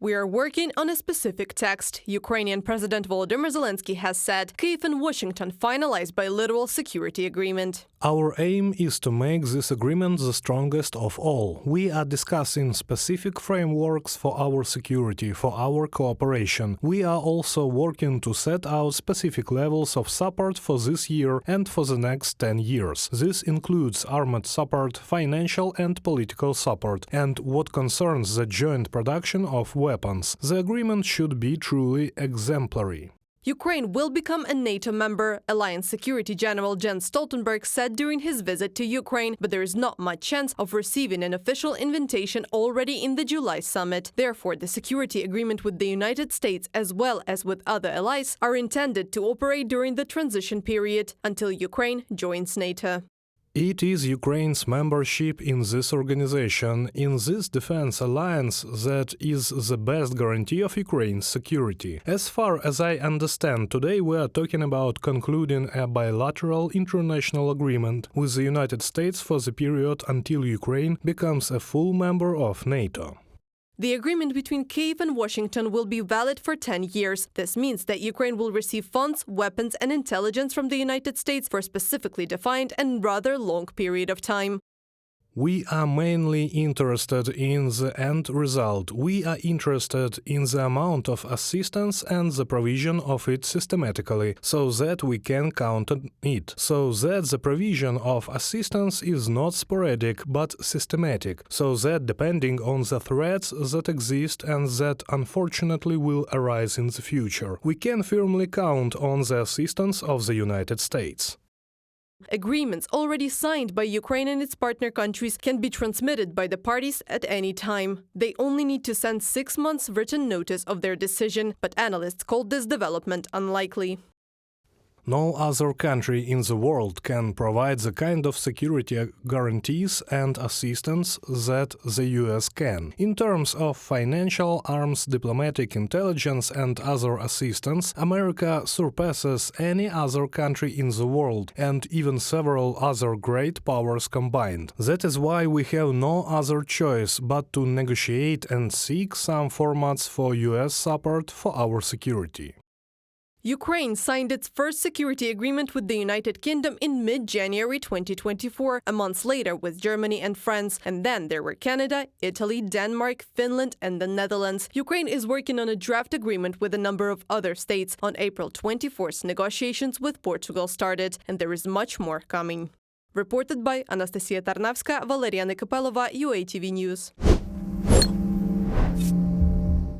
We are working on a specific text, Ukrainian President Volodymyr Zelensky has said. Kyiv and Washington finalized bilateral security agreement. Our aim is to make this agreement the strongest of all. We are discussing specific frameworks for our security, for our cooperation. We are also working to set out specific levels of support for this year and for the next 10 years. This includes armed support, financial and political support, and what concerns the joint production of weapons. The agreement should be truly exemplary. Ukraine will become a NATO member, Alliance Security General Jens Stoltenberg said during his visit to Ukraine, but there is not much chance of receiving an official invitation already in the July summit. Therefore, the security agreement with the United States, as well as with other allies, are intended to operate during the transition period until Ukraine joins NATO. It is Ukraine's membership in this organization, in this defense alliance, that is the best guarantee of Ukraine's security. As far as I understand, today we are talking about concluding a bilateral international agreement with the United States for the period until Ukraine becomes a full member of NATO. The agreement between Kyiv and Washington will be valid for 10 years. This means that Ukraine will receive funds, weapons and intelligence from the United States for a specifically defined and rather long period of time. We are mainly interested in the end result. We are interested in the amount of assistance and the provision of it systematically, so that we can count on it, so that the provision of assistance is not sporadic but systematic, so that depending on the threats that exist and that unfortunately will arise in the future, we can firmly count on the assistance of the United States. Agreements already signed by Ukraine and its partner countries can be transmitted by the parties at any time. They only need to send 6 months written notice of their decision, but analysts called this development unlikely. No other country in the world can provide the kind of security guarantees and assistance that the US can. In terms of financial, arms, diplomatic, intelligence and other assistance, America surpasses any other country in the world and even several other great powers combined. That is why we have no other choice but to negotiate and seek some formats for US support for our security. Ukraine signed its first security agreement with the United Kingdom in mid-January 2024, a month later with Germany and France, and then there were Canada, Italy, Denmark, Finland and the Netherlands. Ukraine is working on a draft agreement with a number of other states. On April 24th, negotiations with Portugal started, and there is much more coming. Reported by Anastasia Tarnavska, Valeria Nekapelova, UATV News.